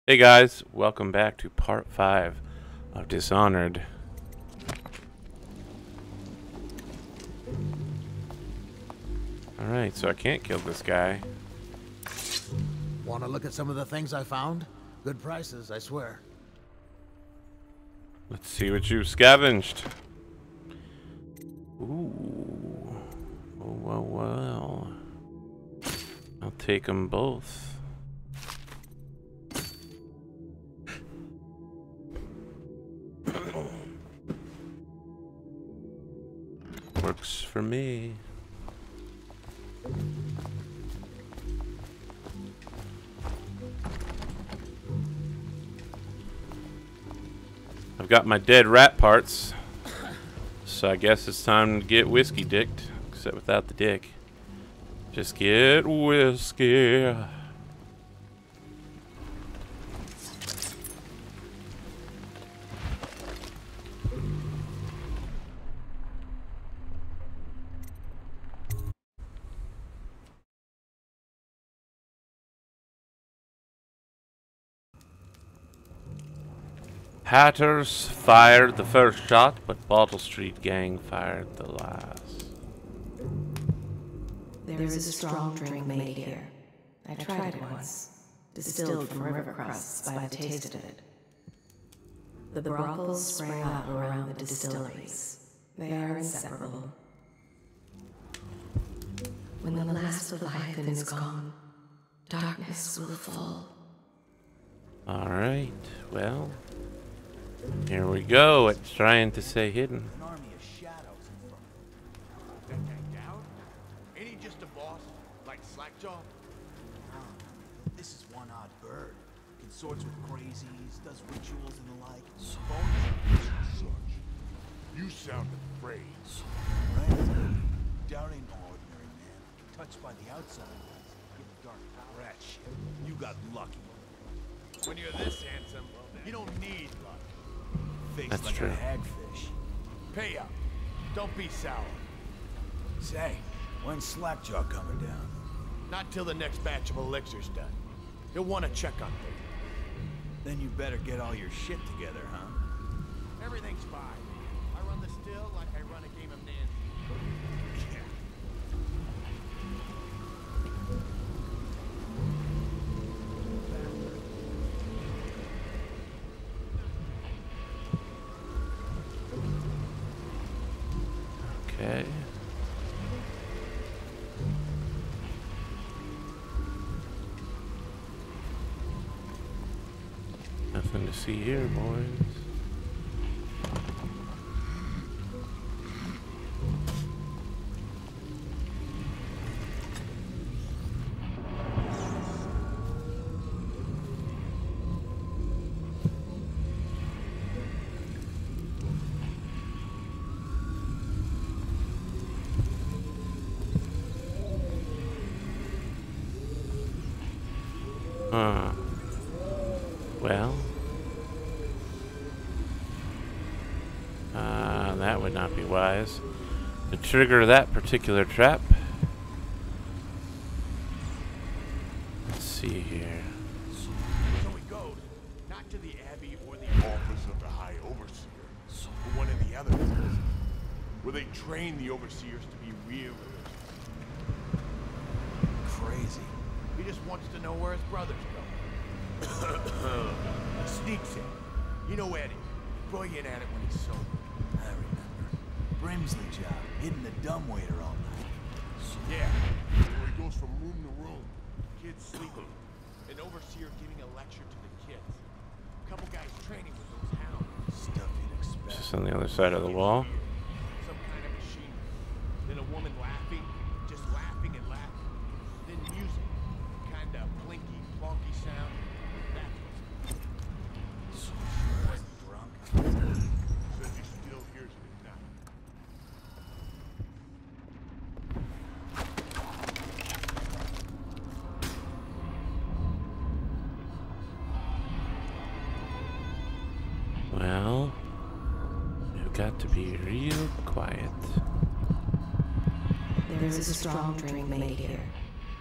Hey guys, welcome back to part 5 of Dishonored. Alright, so I can't kill this guy. Want to look at some of the things I found? Good prices, I swear. Let's see what you've scavenged. Ooh. Well. I'll take them both. Works for me. I've got my dead rat parts, so I guess it's time to get whiskey dicked, except without the dick. Just get whiskey. Hatters fired the first shot, but Bottle Street Gang fired the last. There is a strong drink made here. I tried it once. Distilled from river crusts, but I tasted it. The brothels sprang up around the distilleries. They are inseparable. When the last of Leviathan is gone, darkness will fall. Alright, well, here we go. It's trying to say hidden. An army of shadows in front of him. That guy down? Ain't he just a boss? Like Slackjaw? This is one odd bird. Consorts with crazies, does rituals and the like. Such. You sound afraid. Right? Down ain't no ordinary man. Touched by the outside. Get dark power. Rat shit. You got lucky. When you're this handsome, you don't need luck. Face That's like true. a hagfish. Pay up. Don't be sour. Say, when's Slackjaw coming down? Not till the next batch of elixirs done. He'll want to check on me. Then you better get all your shit together, huh? Everything's fine. I run the still like I run a game of Nancy. Yeah. Okay. Nothing to see here, boys. Well, that would not be wise to trigger that particular trap. Let's see here. So we go, not to the Abbey or the Office of the High Overseer. But one of the other places, where they train the overseers to be real. crazy. He just wants to know where his brothers go. Sneaks in. You know Eddie. Brilliant at it when he's sober. I remember. Brimsley job. Hitting the dumbwaiter all night. Yeah. Where he goes from room to room. Kids sleeping. An overseer giving a lecture to the kids. A couple guys training with those hounds. Stuff you'd expect. Just on the other side of the wall. Some kind of machine. Then a woman laughing. Just laughing and laughing. Then music. Kinda plinky, plonky sound. That's what's drunk. Says he still hears it at night. Well, we've got to be real quiet. There is a strong drink made here.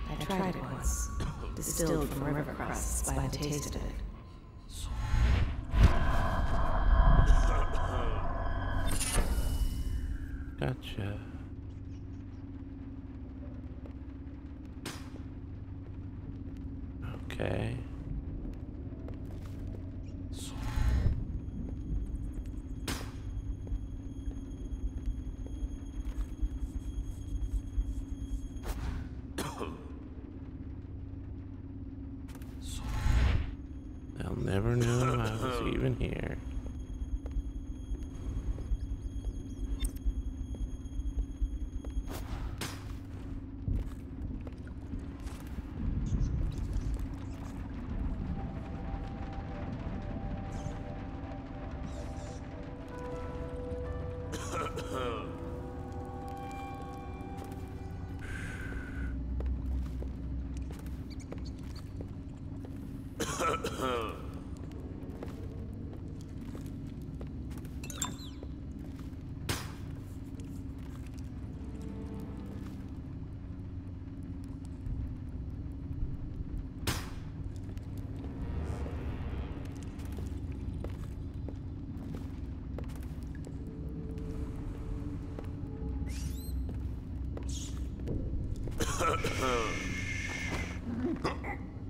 I tried it once. Distilled from river crusts, but I tasted it. Gotcha. Okay. They'll never know I was even here.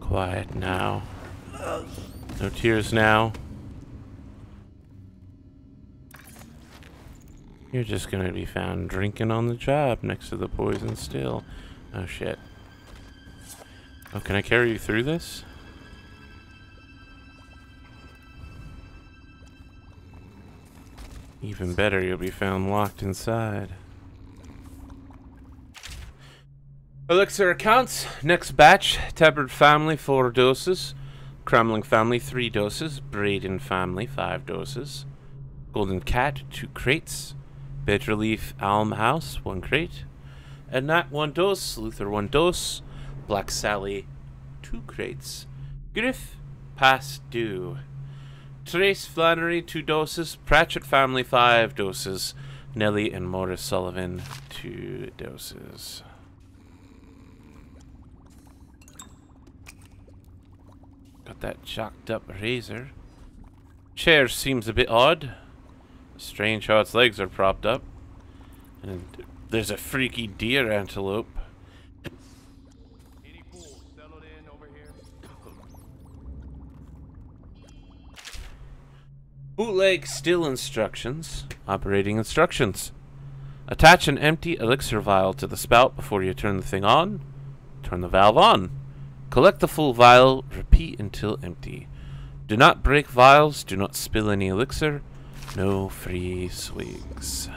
Quiet now. No tears now. You're just gonna be found drinking on the job next to the poison still. Oh shit. Oh, can I carry you through this? Even better, you'll be found locked inside. Elixir accounts. Next batch. Tabard family 4 doses. Crumling family 3 doses. Braden family 5 doses. Golden Cat 2 crates. Bed Relief Alm House 1 crate. Nat 1 dose. Luther 1 dose. Black Sally 2 crates. Griff past due. Trace Flannery 2 doses. Pratchett family 5 doses. Nellie and Morris Sullivan 2 doses. Got that chalked up razor. Chair seems a bit odd. Strange how its legs are propped up. And there's a freaky deer antelope. Any fools settled in over here? Bootleg still instructions. Operating instructions. Attach an empty elixir vial to the spout before you turn the thing on. Turn the valve on. Collect the full vial, repeat until empty. Do not break vials, do not spill any elixir. No free swigs.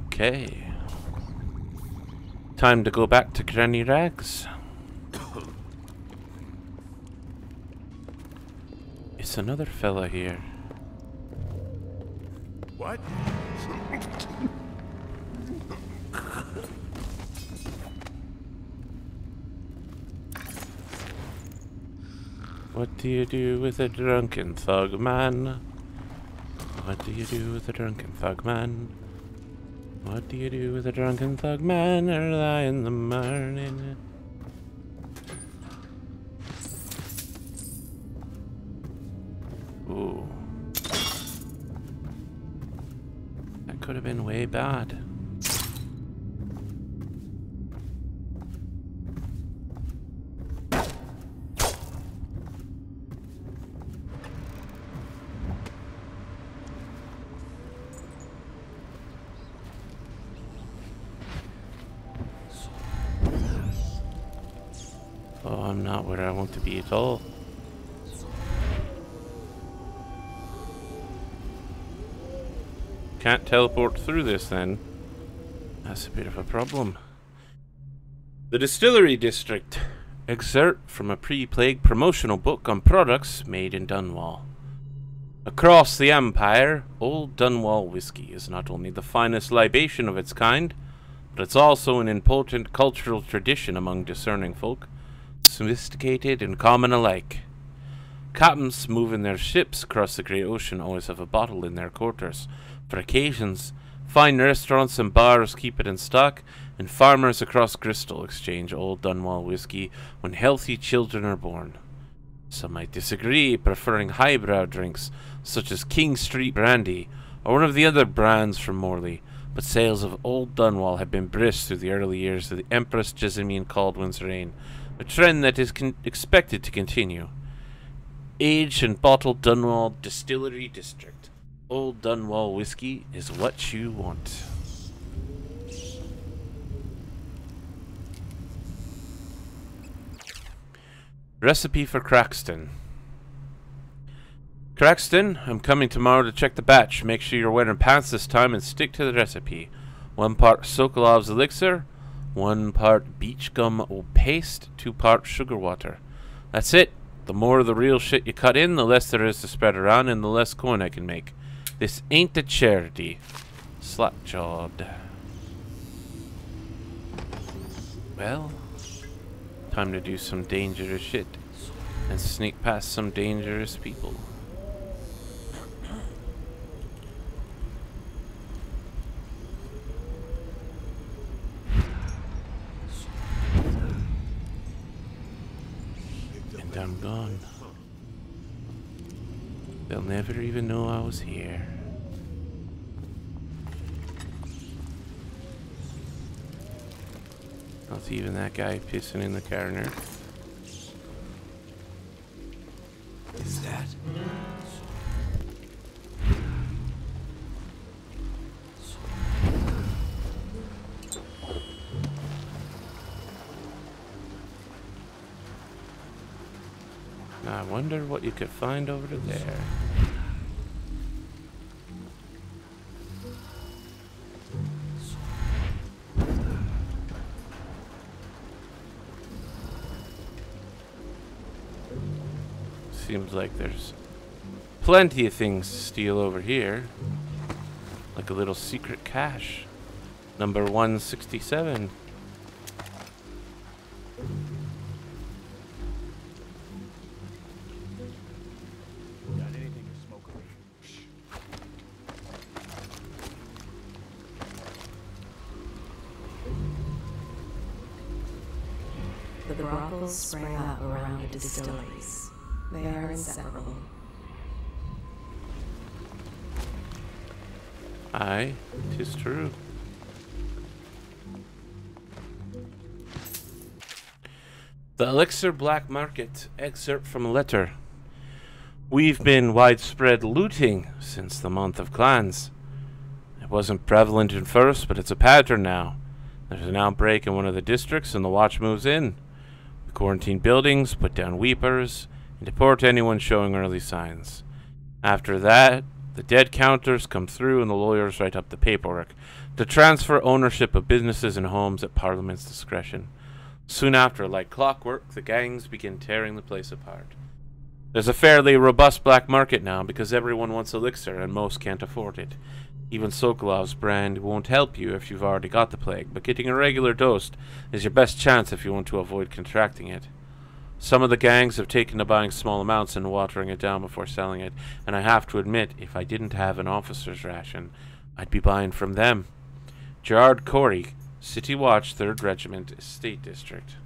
Okay. Time to go back to Granny Rags. It's another fella here. What? What do you do with a drunken thug man? What do you do with a drunken thug man? What do you do with a drunken thug man early in the morning? Ooh. That could have been way bad. Oh, I'm not where I want to be at all. Can't teleport through this then. That's a bit of a problem. The Distillery District. Excerpt from a pre-plague promotional book on products made in Dunwall. Across the Empire, Old Dunwall whiskey is not only the finest libation of its kind, but it's also an important cultural tradition among discerning folk, sophisticated and common alike. Captains moving their ships across the great ocean always have a bottle in their quarters, for occasions Fine restaurants and bars keep it in stock, and farmers across Crystal exchange Old Dunwall whiskey when healthy children are born. Some might disagree, preferring highbrow drinks such as King Street Brandy or one of the other brands from Morley, but sales of Old Dunwall have been brisk through the early years of the Empress Jessamine Caldwin's reign, a trend that is expected to continue. Aged and bottled Dunwall Distillery District. Old Dunwall whiskey is what you want. Recipe for CRAXTON. CRAXTON, I'm coming tomorrow to check the batch. Make sure you're wearing pants this time and stick to the recipe. 1 part Sokolov's elixir, 1 part beach gum paste, 2 part sugar water. That's it. The more of the real shit you cut in, the less there is to spread around and the less coin I can make. This ain't a charity. Slack-jawed. Well, time to do some dangerous shit and sneak past some dangerous people. And I'm gone. They'll never even know I was here. Not even that guy pissing in the corner. Is that? Now I wonder what you could find over there. Seems like there's plenty of things to steal over here. Like a little secret cache. Number 167. Got anything to smoke over here? The brothels sprang up around the distilleries. They are inseparable. Aye, 'tis true. The Elixir Black Market. Excerpt from a letter. We've been widespread looting since the month of clans. It wasn't prevalent at first, but it's a pattern now. There's an outbreak in one of the districts and the watch moves in. We quarantine buildings, put down weepers, and deport anyone showing early signs. After that, the dead counters come through and the lawyers write up the paperwork to transfer ownership of businesses and homes at Parliament's discretion. Soon after, like clockwork, the gangs begin tearing the place apart. There's a fairly robust black market now because everyone wants elixir and most can't afford it. Even Sokolov's brand won't help you if you've already got the plague, but getting a regular dose is your best chance if you want to avoid contracting it. Some of the gangs have taken to buying small amounts and watering it down before selling it, and I have to admit, if I didn't have an officer's ration, I'd be buying from them. Gerard Corey, City Watch, 3rd Regiment, State District.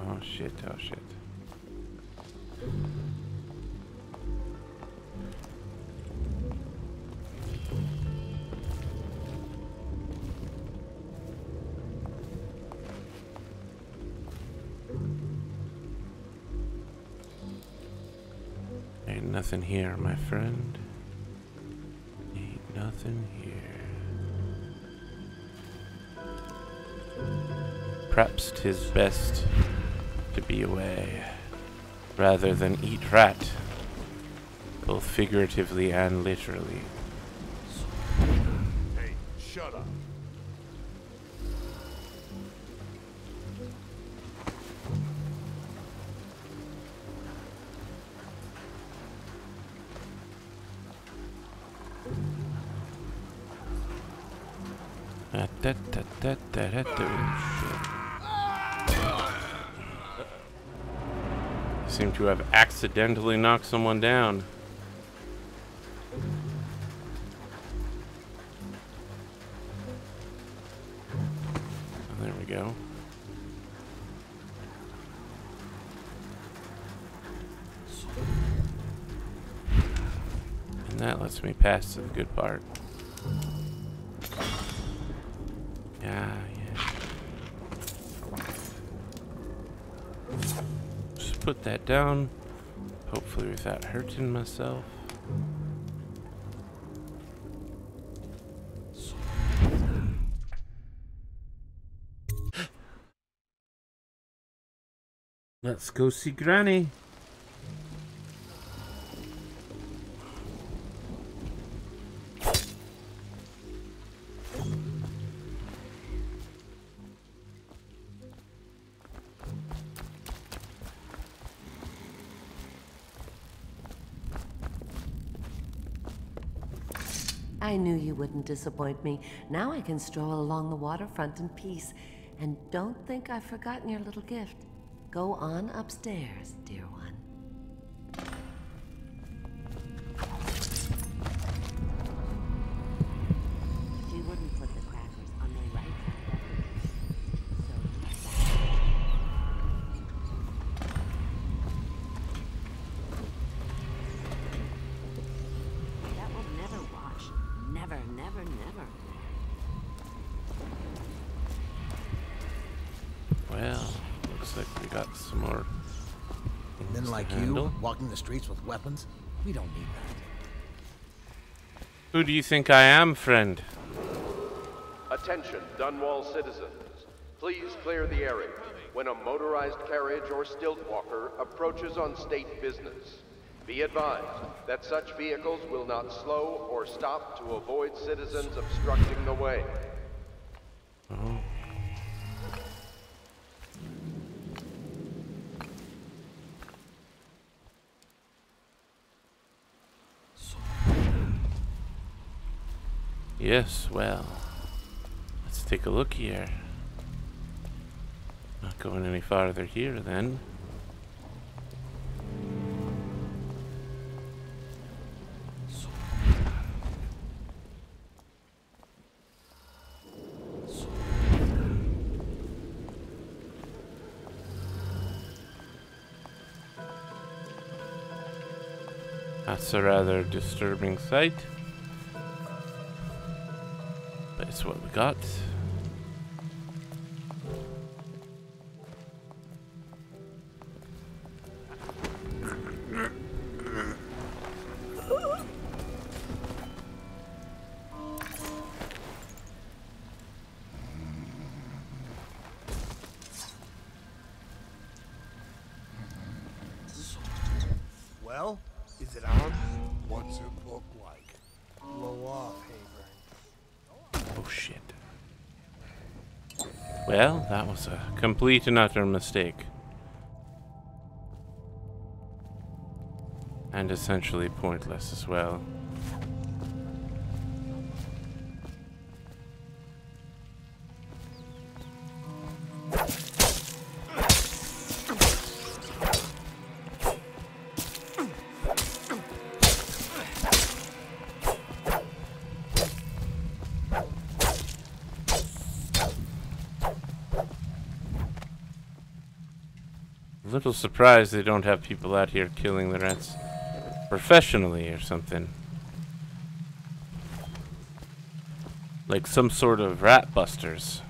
Oh shit, oh shit. Ain't nothing here, my friend. Ain't nothing here. Perhaps 'tis best to be away, rather than eat rat, both figuratively and literally. Hey, shut up. Seem to have accidentally knocked someone down. That lets me pass to the good part. Yeah. Just put that down, hopefully without hurting myself. Let's go see Granny. I knew you wouldn't disappoint me. Now I can stroll along the waterfront in peace. And don't think I've forgotten your little gift. Go on upstairs, dear one. She wouldn't put the crackers on the right side. That will never wash. Never, never, never. Well, looks like we got some more. Men like you, walking the streets with weapons, we don't need that. Who do you think I am, friend? Attention, Dunwall citizens. Please clear the area when a motorized carriage or stilt walker approaches on state business. Be advised that such vehicles will not slow or stop to avoid citizens obstructing the way. Oh. Yes, well, let's take a look here. Not going any farther here then. That's a rather disturbing sight. But it's what we got. Well, is it on? What's it look like? Blow off, Haber. Oh shit. Well, that was a complete and utter mistake. And essentially pointless as well. A little surprised they don't have people out here killing the rats professionally or something. Like some sort of rat busters.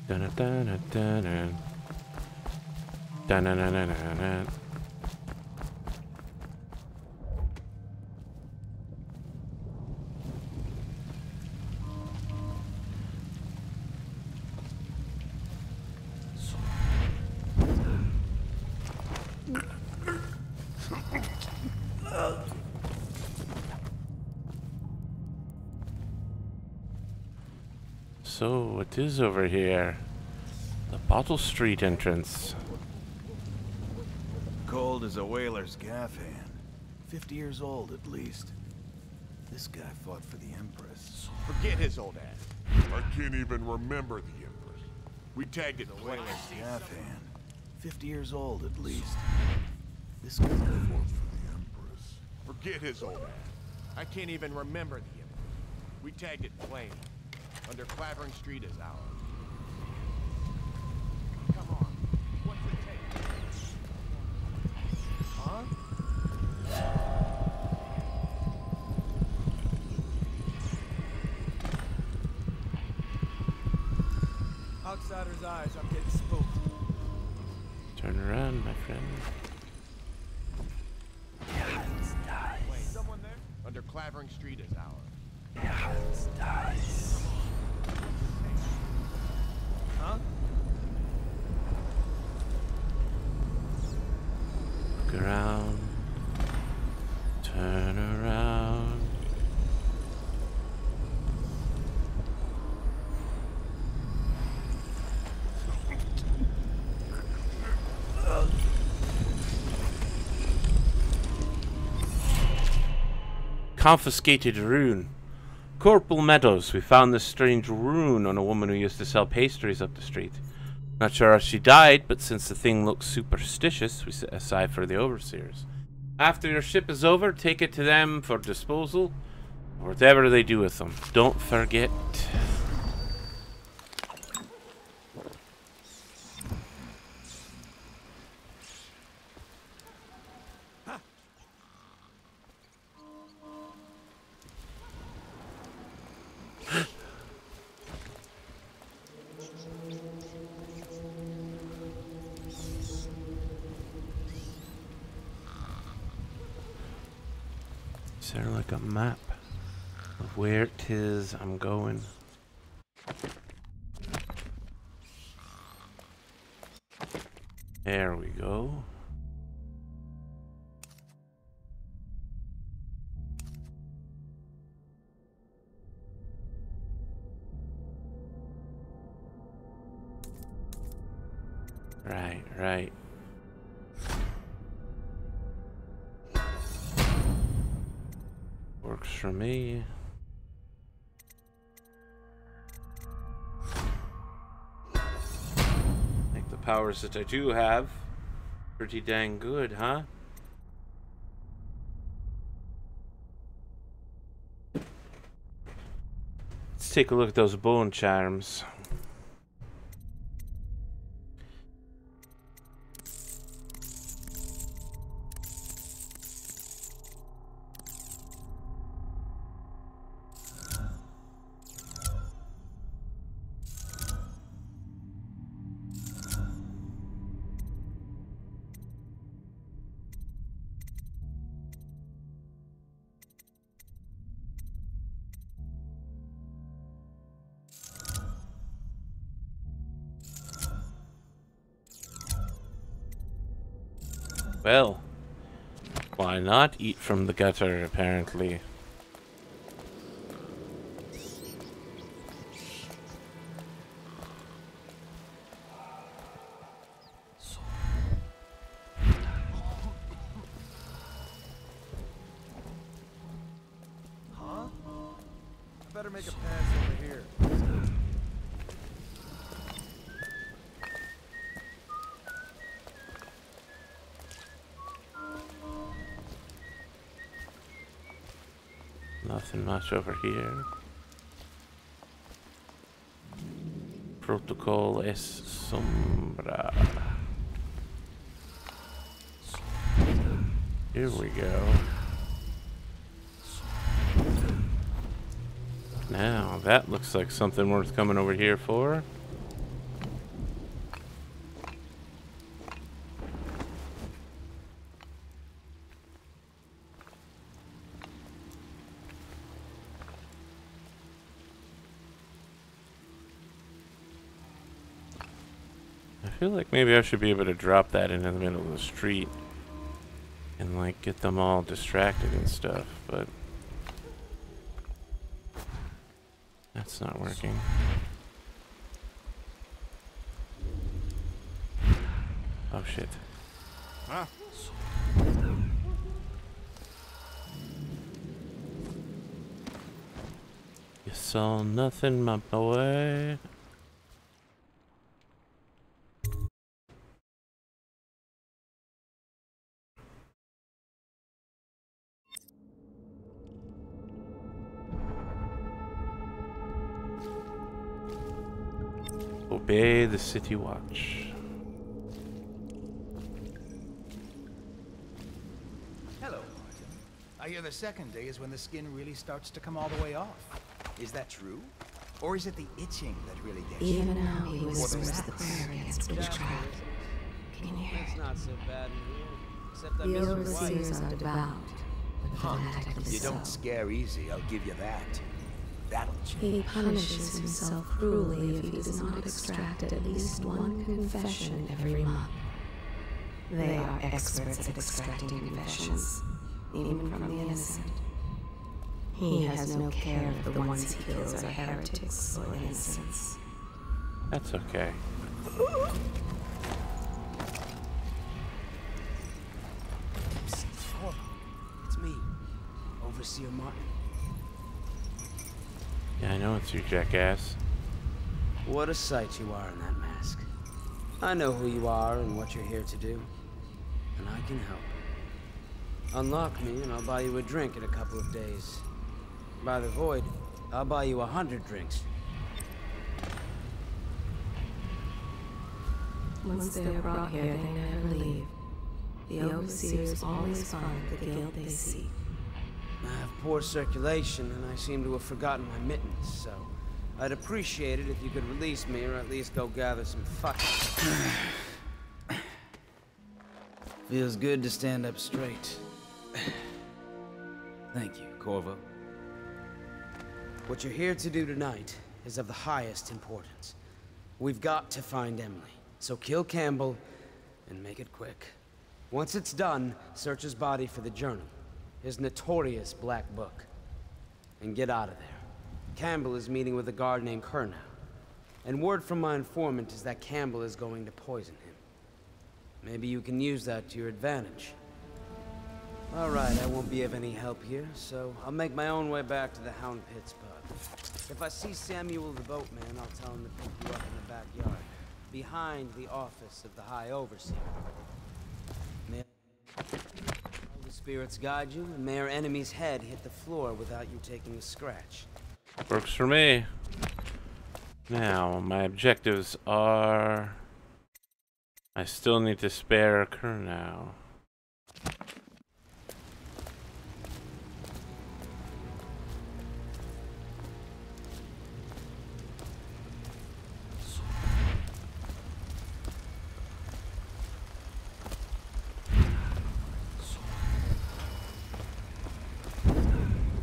Dun-dun-dun-dun-dun. Dun-dun-dun-dun-dun. So, what is over here? The Bottle Street entrance. Cold as a whaler's gaff hand. 50 years old at least. This guy fought for the Empress. Forget his old ass. I can't even remember the Empress. We tagged it The whaler's gaff hand. 50 years old at least. This guy fought for the Empress. Forget his old ass. I can't even remember the image. We tagged it plain. Under Clavering Street is ours. Come on. What's it take? Huh? Outsider's eyes, I'm getting spooked. Turn around, my friend. Wait, someone there? Under Clavering Street is ours. Huh? Look around. Turn around. Confiscated rune. Corporal Meadows, we found this strange rune on a woman who used to sell pastries up the street. Not sure how she died, but since the thing looks superstitious, we set aside for the overseers. After your ship is over, take it to them for disposal, or whatever they do with them. Don't forget. Is there like a map of where it is I'm going? There we go. Right. Works for me. I think the powers that I do have pretty dang good, huh? Let's take a look at those bone charms. Well, why not eat from the gutter, apparently? Huh? I better make a pass over here. Nothing much over here. Protocol es sombra. Here we go. Now, that looks like something worth coming over here for. I feel like maybe I should be able to drop that into the middle of the street and like get them all distracted and stuff, but that's not working. Oh shit. Huh? You saw nothing, my boy. Obey the city watch. Hello, Martin. I hear the second day is when the skin really starts to come all the way off. Is that true? Or is it the itching that really gets you? Even now he whispers to the prayer against witchcraft. Can you hear It's it? not so bad in here. Except I The miss your overseers wife. are devout, but fanatically You don't so. scare easy, I'll give you that. That'll change. He punishes himself cruelly if he does not extract at least one confession every month. They are experts at extracting confessions, even from the innocent. He has no care if the ones he kills are heretics or innocents. That's okay. It's me, Overseer Martin. Yeah, I know it's you, jackass. What a sight you are in that mask. I know who you are and what you're here to do, and I can help. Unlock me and I'll buy you a drink in a couple of days. By the Void, I'll buy you 100 drinks. Once they are brought here, they never leave. The overseers always find the guilt they seek. I have poor circulation and I seem to have forgotten my mittens, so I'd appreciate it if you could release me or at least go gather some fucking. Feels good to stand up straight. Thank you, Corvo. What you're here to do tonight is of the highest importance. We've got to find Emily, so kill Campbell and make it quick. Once it's done, search his body for the journal, his notorious black book, and get out of there. Campbell is meeting with a guard named Kernow, and word from my informant is that Campbell is going to poison him. Maybe you can use that to your advantage. All right, I won't be of any help here, so I'll make my own way back to the Hound Pits pub. If I see Samuel the boatman, I'll tell him to pick you up in the backyard, behind the office of the High Overseer. May the spirits guide you, and may our enemy's head hit the floor without you taking a scratch. Works for me. Now, my objectives are... I still need to spare Kernow.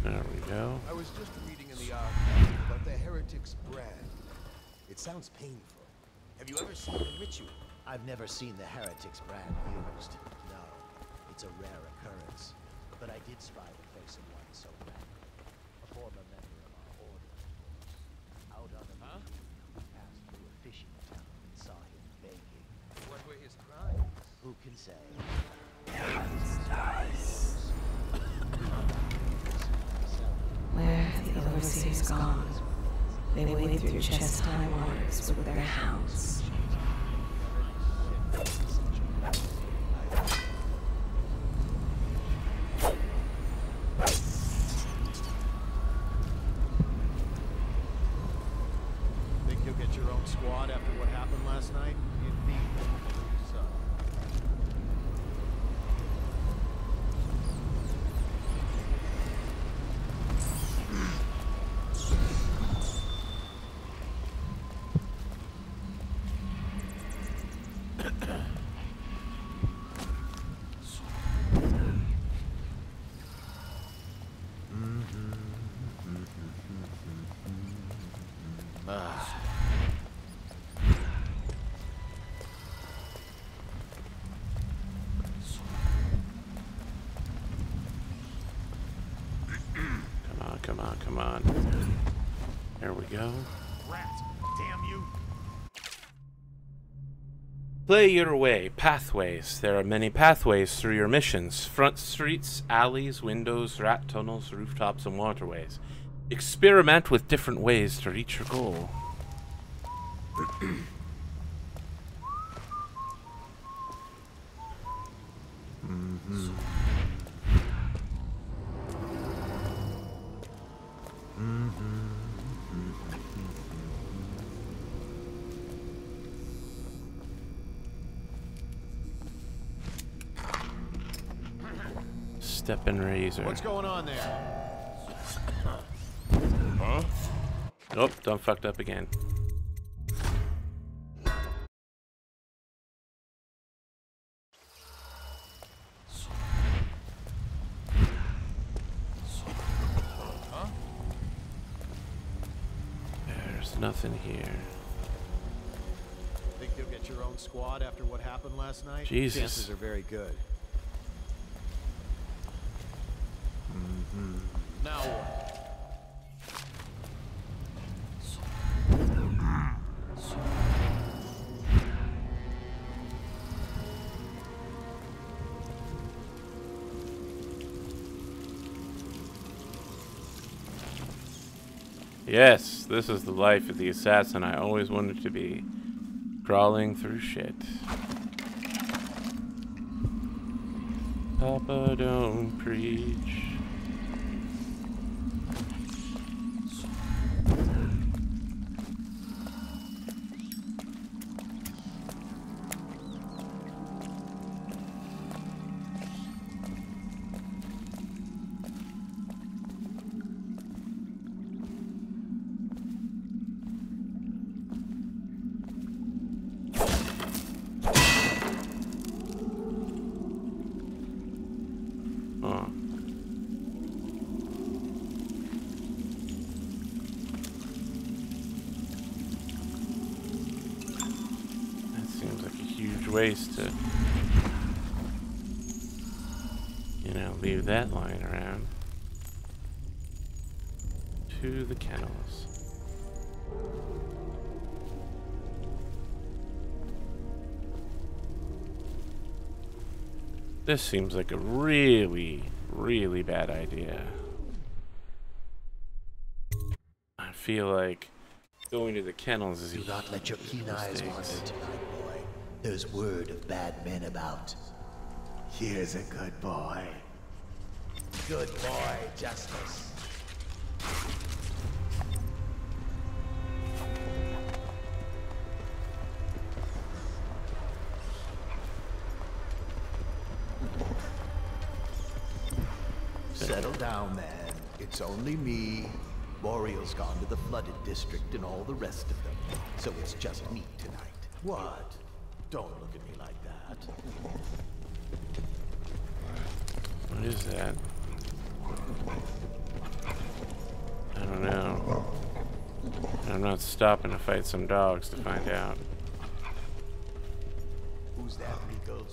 There we go. I was just reading in the archive about the heretics brand. It sounds painful. Have you ever seen the ritual? I've never seen the heretics brand used. No, it's a rare occurrence. But I did spy the face of one so rare. A former member of our order, of course. Out on the mountain, we passed through a fishing town and saw him begging. What were his crimes? Who can say? Where have the overseers gone? They wade through chest-high waters with their hounds. Think you'll get your own squad after what happened last night? Indeed. So. Come on, come on. There we go. Rat, damn you! Play your way. Pathways. There are many pathways through your missions. Front streets, alleys, windows, rat tunnels, rooftops, and waterways. Experiment with different ways to reach your goal. Step and razor. What's going on there? Huh? Nope, done fucked up again. There's nothing here. Think you'll get your own squad after what happened last night? Jesus. Chances are very good. Now what? Yes, this is the life of the assassin I always wanted to be. Crawling through shit. Papa, don't preach. Ways to, you know, leave that lying around. To the kennels. This seems like a really, really bad idea. I feel like going to the kennels is Do not let your keen eyes wander tonight, boy. There's word of bad men about. Here's a good boy. Good boy, Justice. Settle down, man. It's only me. Boreal's gone to the flooded district and all the rest of them. So it's just me tonight. What? Don't look at me like that. What is that? I don't know. I'm not stopping to fight some dogs to find out. Who's that, Rico?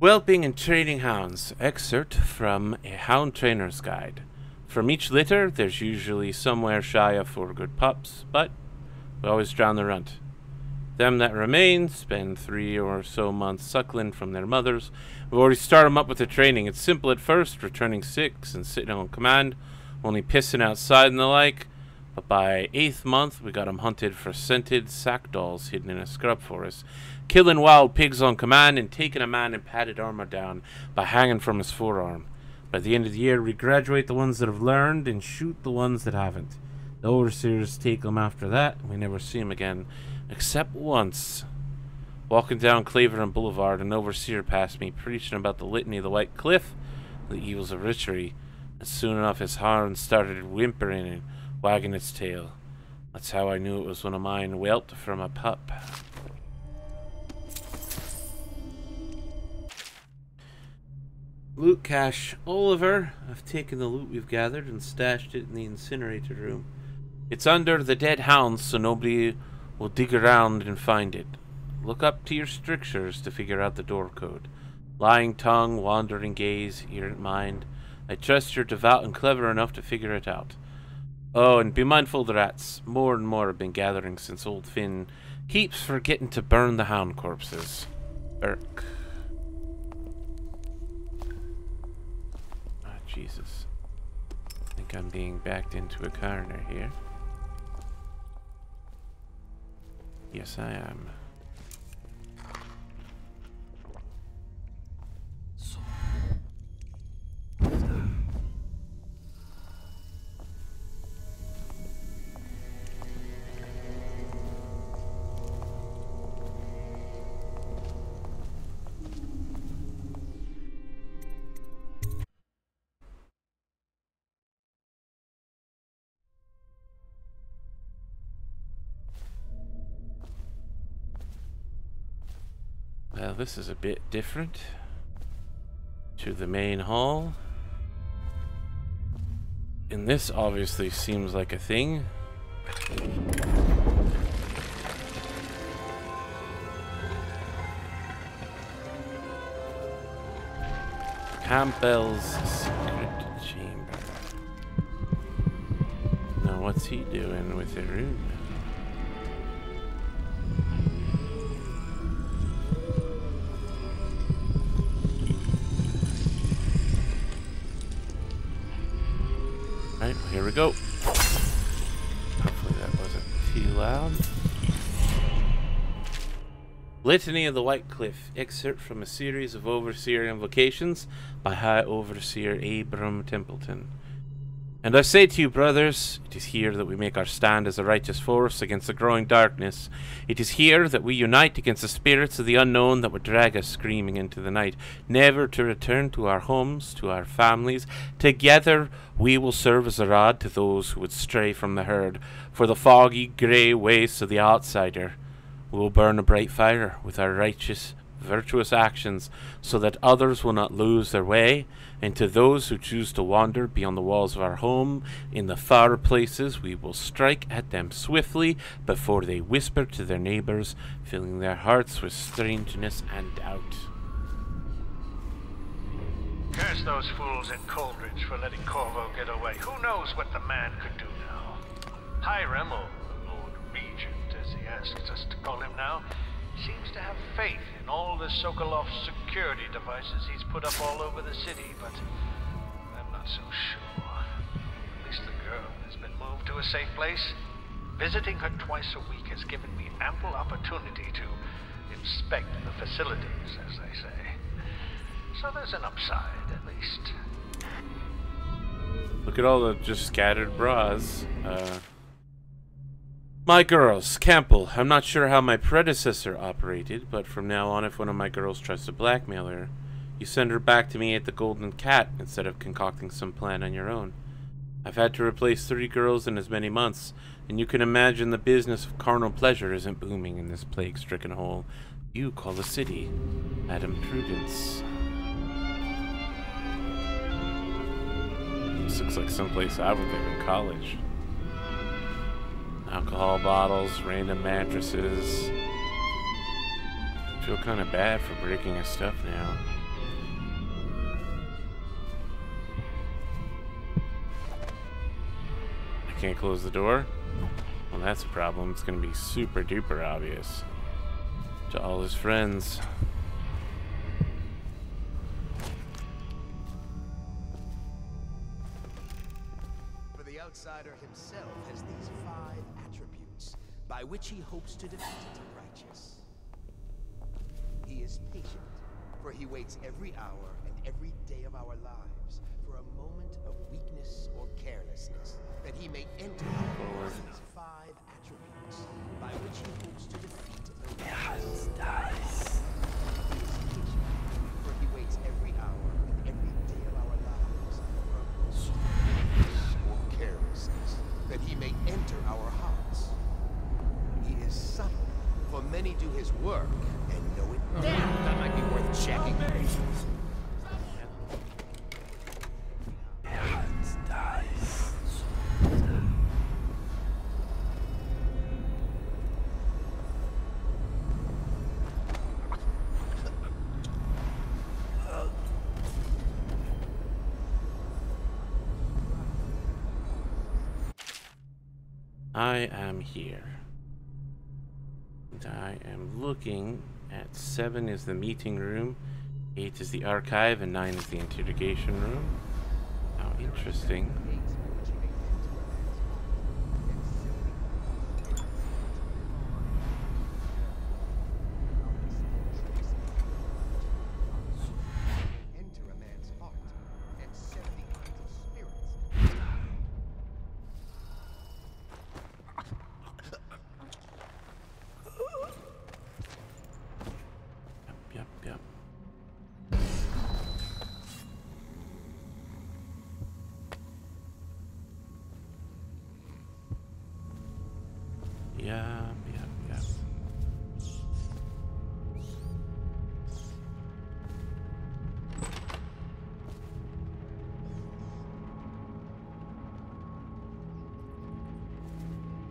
Whelping and training hounds. Excerpt from a hound trainer's guide. From each litter, there's usually somewhere shy of 4 good pups, but we always drown the runt. Them that remain spend 3 or so months suckling from their mothers. We've already started them up with the training. It's simple at first, returning 6 and sitting on command, only pissing outside and the like. But by 8th month, we got them hunted for scented sack dolls hidden in a scrub forest, killing wild pigs on command, and taking a man in padded armor down by hanging from his forearm. By the end of the year, we graduate the ones that have learned and shoot the ones that haven't. The overseers take them after that, and we never see them again, except once. Walking down Clavering Boulevard, an overseer passed me, preaching about the litany of the White Cliff, the evils of witchery, and soon enough his horn started whimpering and wagging its tail. That's how I knew it was one of mine, whelped from a pup. Loot cache. Oliver, I've taken the loot we've gathered and stashed it in the incinerator room. It's under the dead hounds, so nobody will dig around and find it. Look up to your strictures to figure out the door code. Lying tongue, wandering gaze, errant mind. I trust you're devout and clever enough to figure it out. Oh, and be mindful of the rats. More and more have been gathering since old Finn keeps forgetting to burn the hound corpses. Irk. Ah, Jesus. I think I'm being backed into a corner here. Yes, I am. Well, this is a bit different to the main hall. And this obviously seems like a thing. Campbell's secret chamber. Now what's he doing with the rune? Right, well, here we go. Hopefully that wasn't too loud. Litany of the White Cliff, excerpt from a series of Overseer invocations by High Overseer Abram Templeton. And I say to you, brothers, it is here that we make our stand as a righteous force against the growing darkness. It is here that we unite against the spirits of the unknown that would drag us screaming into the night, never to return to our homes, to our families. Together we will serve as a rod to those who would stray from the herd, for the foggy, grey wastes of the outsider. We will burn a bright fire with our righteous, virtuous actions, so that others will not lose their way, and to those who choose to wander beyond the walls of our home, in the far places, we will strike at them swiftly before they whisper to their neighbors, filling their hearts with strangeness and doubt. Curse those fools in Coldridge for letting Corvo get away. Who knows what the man could do now? Hiram, or Lord Regent, as he asks us to call him now, seems to have faith in all the Sokolov security devices he's put up all over the city, but I'm not so sure. At least the girl has been moved to a safe place. Visiting her twice a week has given me ample opportunity to inspect the facilities, as they say. So there's an upside, at least. Look at all the just scattered bras. My girls, Campbell, I'm not sure how my predecessor operated, but from now on, if one of my girls tries to blackmail her, you send her back to me at the Golden Cat instead of concocting some plan on your own. I've had to replace 3 girls in as many months, and you can imagine the business of carnal pleasure isn't booming in this plague-stricken hole you call the city. Madam Prudence. This looks like someplace I would live in college. Alcohol bottles, random mattresses. I feel kind of bad for breaking his stuff now. I can't close the door? Well, that's a problem. It's going to be super duper obvious to all his friends. For the outsider himself has these 5 attributes by which he hopes to defeat the righteous. He is patient, for he waits every hour and every day of our lives for a moment of weakness or carelessness, that he may enter these 5 attributes by which he hopes to defeat the righteous. He is patient, for he waits every hour and every day of our lives for a moment of weakness or carelessness, that he may enter our hearts. He is subtle, for many do his work and know it. Damn, that might be worth checking. I am here. And I am looking at 7 is the meeting room, 8 is the archive, and 9 is the interrogation room. How interesting.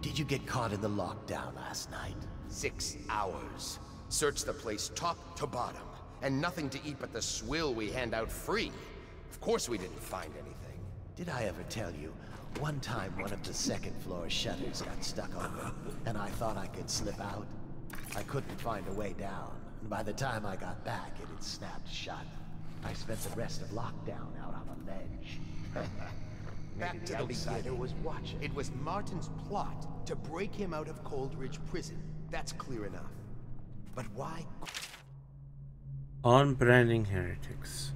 Did you get caught in the lockdown last night? 6 hours. Searched the place top to bottom. And nothing to eat but the swill we hand out free. Of course we didn't find anything. Did I ever tell you, one time one of the second floor shutters got stuck open, and I thought I could slip out? I couldn't find a way down, and by the time I got back, it had snapped shut. I spent the rest of lockdown out on a ledge. Back to the beginning. Was watching. It was Martin's plot to break him out of Coldridge Prison. That's clear enough. But why? On branding heretics.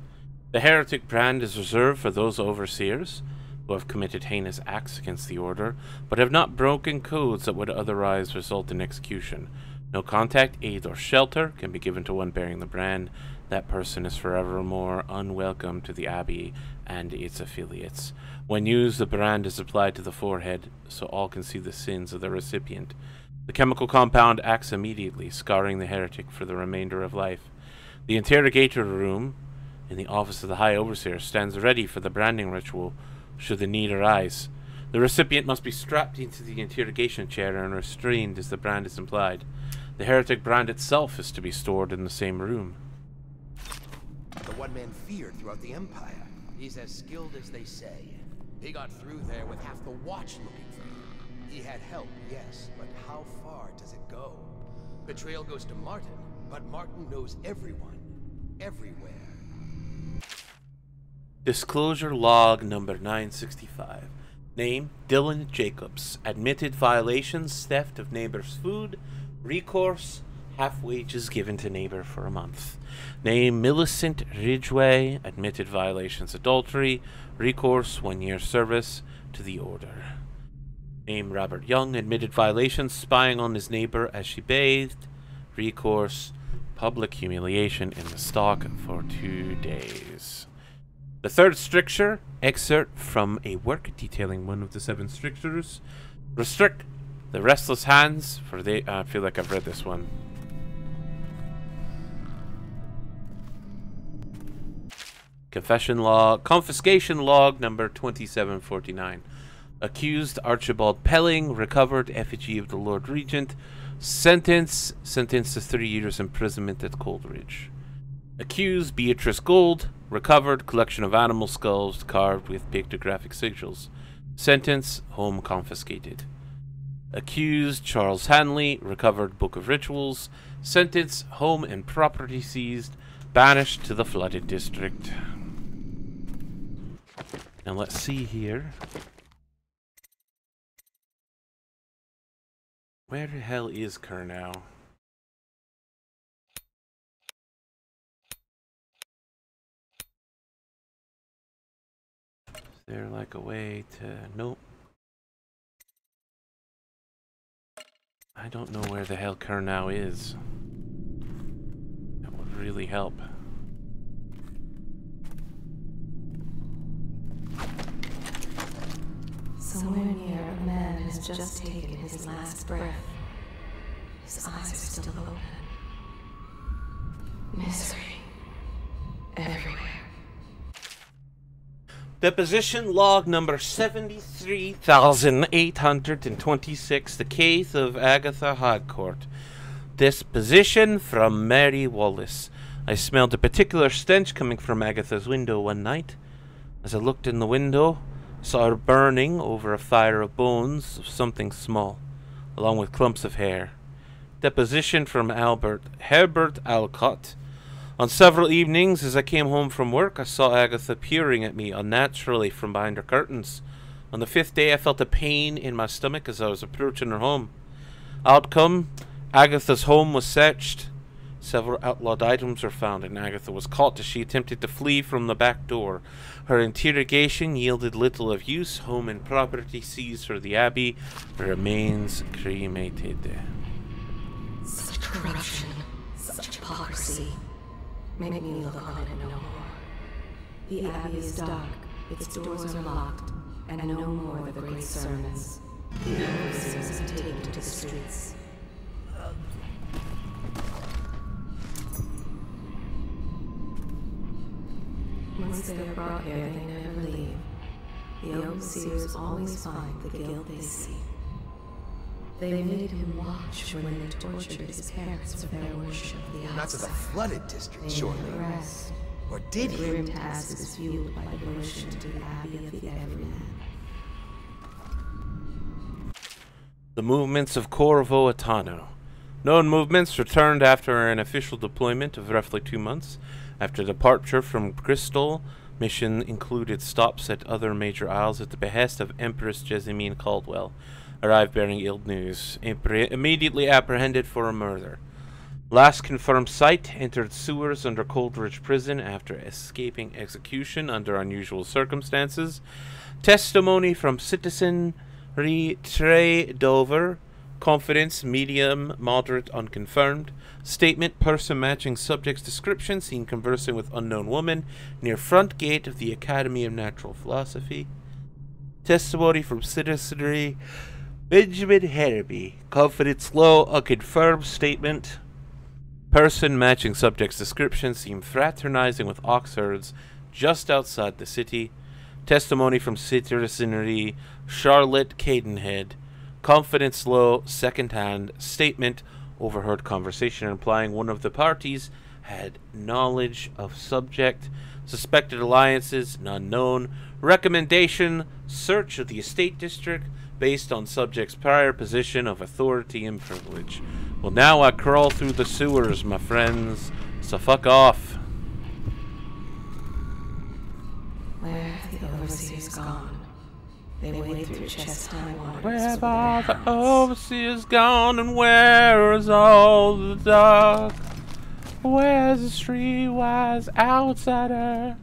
The heretic brand is reserved for those overseers who have committed heinous acts against the order, but have not broken codes that would otherwise result in execution. No contact, aid, or shelter can be given to one bearing the brand. That person is forevermore unwelcome to the Abbey and its affiliates. When used, the brand is applied to the forehead, so all can see the sins of the recipient. The chemical compound acts immediately, scarring the heretic for the remainder of life. The interrogator room in the office of the High Overseer stands ready for the branding ritual, should the need arise. The recipient must be strapped into the interrogation chair and restrained as the brand is implied. The heretic brand itself is to be stored in the same room. The one man feared throughout the Empire. He's as skilled as they say. He got through there with half the watch looking for him. He had help, yes, but how far does it go? Betrayal goes to Martin, but Martin knows everyone, everywhere. Disclosure log number 965. Name, Dylan Jacobs. Admitted violations, theft of neighbor's food. Recourse, half wages given to neighbor for a month. Name, Millicent Ridgway. Admitted violations, adultery. Recourse, 1 year service to the order. Name, Robert Young. Admitted violations, spying on his neighbor as she bathed. Recourse, public humiliation in the stock for 2 days. The third stricture, excerpt from a work detailing one of the 7 strictures. Restrict the restless hands, for they, I feel like I've read this one. Confession log, confiscation log number 2749. Accused Archibald Pelling, recovered effigy of the Lord Regent. Sentenced to 3 years imprisonment at Coldridge. Accused Beatrice Gold, recovered collection of animal skulls carved with pictographic sigils. Sentence, home confiscated. Accused Charles Hanley, recovered book of rituals. Sentence, home and property seized, banished to the flooded district. Now let's see here. Where the hell is Kurnow? Is there like a way to... Nope. I don't know where the hell Kurnow is. That would really help. Somewhere near, a man has just taken his last breath. His eyes are still open. Misery everywhere. Deposition log number 73,826, the case of Agatha Harcourt. Disposition from Mary Wallace. I smelled a particular stench coming from Agatha's window one night. As I looked in the window, I saw her burning over a fire of bones of something small, along with clumps of hair. Deposition from Herbert Alcott. On several evenings, as I came home from work, I saw Agatha peering at me unnaturally from behind her curtains. On the 5th day, I felt a pain in my stomach as I was approaching her home. Outcome, Agatha's home was searched. Several outlawed items were found, and Agatha was caught as she attempted to flee from the back door. Her interrogation yielded little of use. Home and property seized for the Abbey. Her remains cremated. Such corruption, such hypocrisy. Make me look on it no more. The Abbey is dark, its doors are locked, and no more the great sermons. The overseers are taken to the streets. Once they are brought here, they never leave. The overseers always find the guilt they seek. They made him watch when they tortured his parents for their worship of the outside. Not to the flooded district, surely. Or did he? Grim task is fueled by devotion to the Abbey of the Everyman. The movements of Corvo ATTANO. Known movements returned after an official deployment of roughly 2 months. After departure from Crystal, mission included stops at other major isles at the behest of Empress Jessamine Caldwell. Arrived bearing ill news. Immediately apprehended for a murder. Last confirmed site, entered sewers under Coldridge Prison after escaping execution under unusual circumstances. Testimony from citizen Trey Dover. Confidence, medium, moderate, unconfirmed. Statement, person matching subject's description, seen conversing with unknown woman near front gate of the Academy of Natural Philosophy. Testimony from citizenry Benjamin Hereby. Confidence low, unconfirmed. Statement, person matching subject's description, seen fraternizing with ox herds just outside the city. Testimony from citizenry Charlotte Cadenhead. Confidence low, second-hand. Statement, overheard conversation implying one of the parties had knowledge of subject. Suspected alliances, none known. Recommendation, search of the estate district based on subject's prior position of authority and privilege. Well, now I crawl through the sewers, my friends, so fuck off. Where have the overseers gone? They wade through chest-high waters. Where have all the overseers gone, and where is all the dark? Where's the streetwise outsider?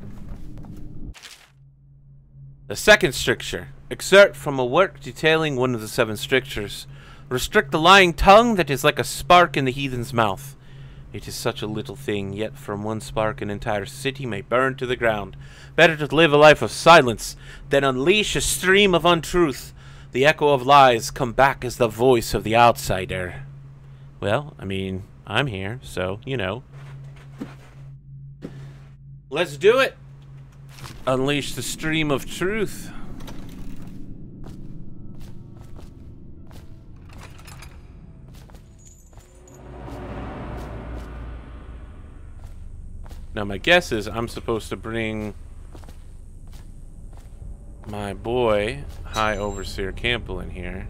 The second stricture. Excerpt from a work detailing one of the 7 strictures. Restrict the lying tongue that is like a spark in the heathen's mouth. It is such a little thing, yet from one spark an entire city may burn to the ground. Better to live a life of silence than unleash a stream of untruth. The echo of lies come back as the voice of the outsider. Well, I mean, I'm here, so, you know. Let's do it! Unleash the stream of truth. Now my guess is I'm supposed to bring my boy, High Overseer Campbell, in here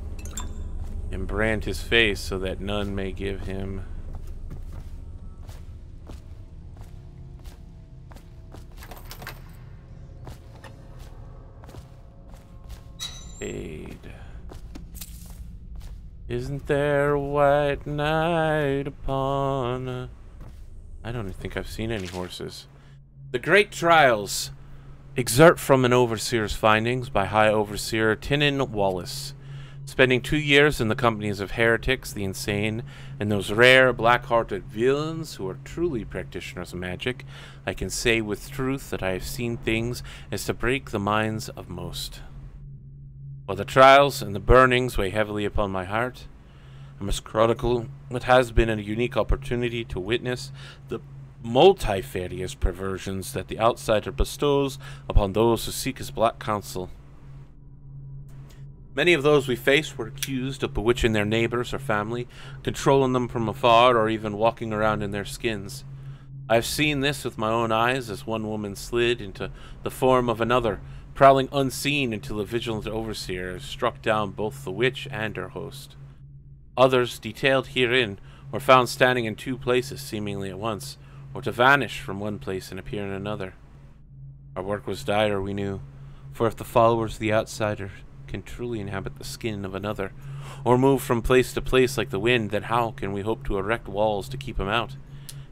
and brand his face so that none may give him aid. Isn't there a white knight upon I don't think I've seen any horses. The Great Trials. Excerpt from an Overseer's findings by High Overseer Tynan Wallace. Spending 2 years in the companies of heretics, the insane, and those rare, black-hearted villains who are truly practitioners of magic, I can say with truth that I have seen things as to break the minds of most. While the trials and the burnings weigh heavily upon my heart, I must chronicle what has been a unique opportunity to witness the multifarious perversions that the outsider bestows upon those who seek his black counsel. Many of those we face were accused of bewitching their neighbors or family, controlling them from afar, or even walking around in their skins. I have seen this with my own eyes as one woman slid into the form of another, prowling unseen until a vigilant overseer struck down both the witch and her host. Others, detailed herein, were found standing in 2 places seemingly at once, or to vanish from one place and appear in another. Our work was dire, we knew, for if the followers of the outsider can truly inhabit the skin of another, or move from place to place like the wind, then how can we hope to erect walls to keep him out?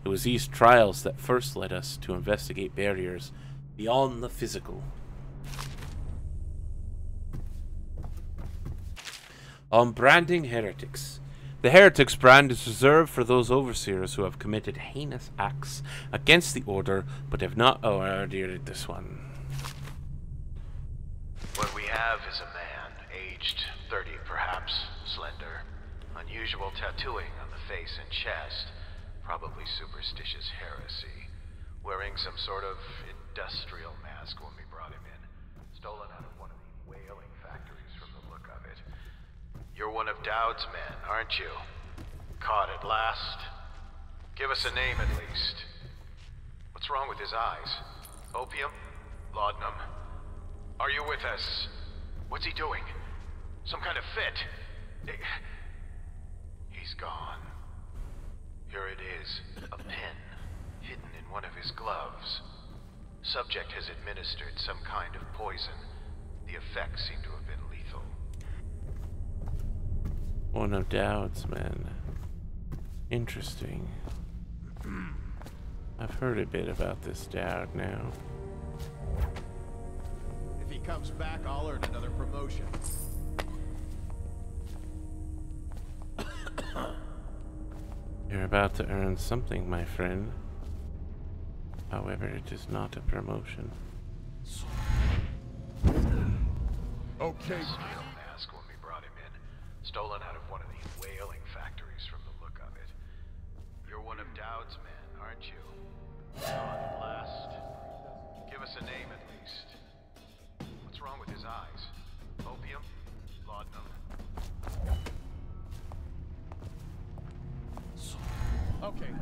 It was these trials that first led us to investigate barriers beyond the physical. On branding heretics. The heretics brand is reserved for those overseers who have committed heinous acts against the order, but have not... Oh, I already did this one. What we have is a man, aged 30 perhaps, slender, unusual tattooing on the face and chest, probably superstitious heresy, wearing some sort of industrial mask when we brought him in, stolen out of one of the whaling factories from the look of it. Your one of Dowd's men, aren't you? Caught at last? Give us a name at least. What's wrong with his eyes? Opium? Laudanum? Are you with us? What's he doing? Some kind of fit? He's gone. Here it is, a pen, hidden in one of his gloves. Subject has administered some kind of poison. The effects seem to have been lethal. One of Dowd's men. Interesting. I've heard a bit about this Dowd now. If he comes back, I'll earn another promotion. You're about to earn something, my friend. However, it is not a promotion. Okay. Steel mask when we brought him in. Stolen out of one of the whaling factories from the look of it. You're one of Dowd's men, aren't you? Gone at last. Give us a name at least. What's wrong with his eyes? Opium? Laudanum? Okay.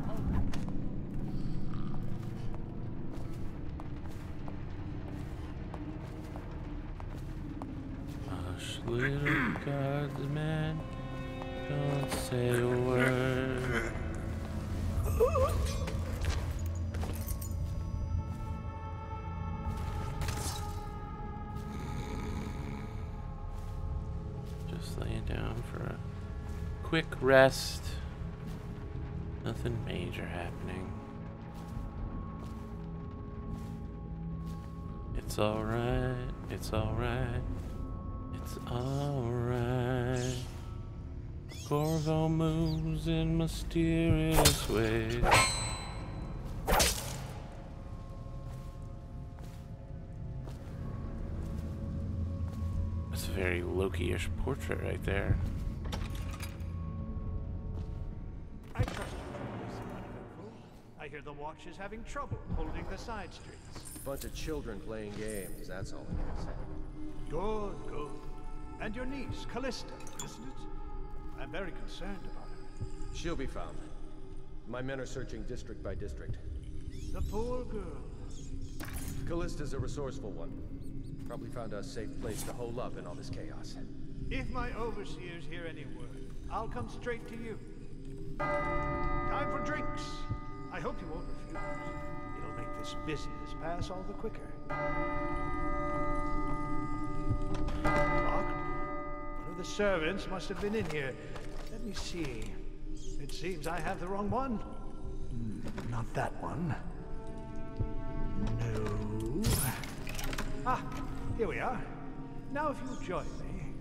Hush, little God's man, don't say a word. Just laying down for a quick rest. Nothing major happening. It's alright, it's alright, it's alright. Corvo moves in mysterious ways. That's a very Loki-ish portrait right there. I trust you, I hear the watch is having trouble holding the side streets. Bunch of children playing games, that's all I can say. Good, good. And your niece, Callista, isn't it? I'm very concerned about her. She'll be found. My men are searching district by district. The poor girl. Callista's a resourceful one. Probably found a safe place to hole up in all this chaos. If my overseers hear any word, I'll come straight to you. Time for drinks. I hope you won't refuse. It'll make this business pass all the quicker. Locked? One of the servants must have been in here. Let me see. It seems I have the wrong one. Not that one. No. Ah, here we are. Now if you'll join me.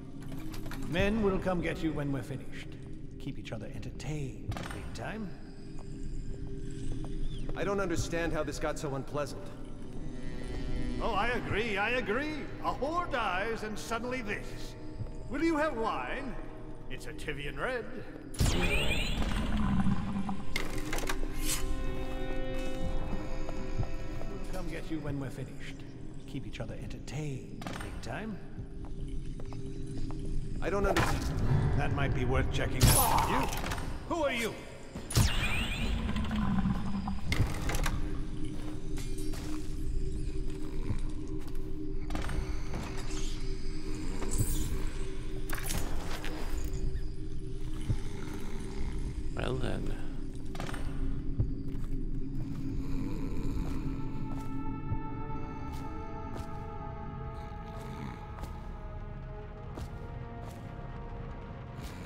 Men will come get you when we're finished. Keep each other entertained. Meantime. I don't understand how this got so unpleasant. Oh, I agree, I agree. A whore dies and suddenly this. Will you have wine? It's a Tivian red. We'll come get you when we're finished. Keep each other entertained. Meantime. I don't understand. That might be worth checking out. You? Who are you? Well then.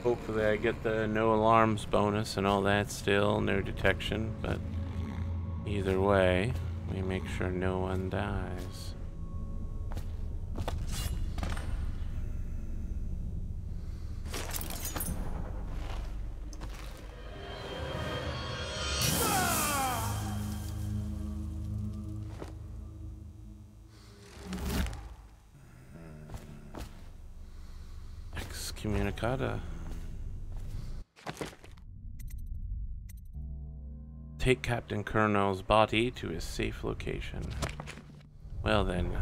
Hopefully I get the no alarms bonus and all that still, no detection, but either way, we make sure no one dies. Excommunicata. Take Captain Colonel's body to his safe location. Well then.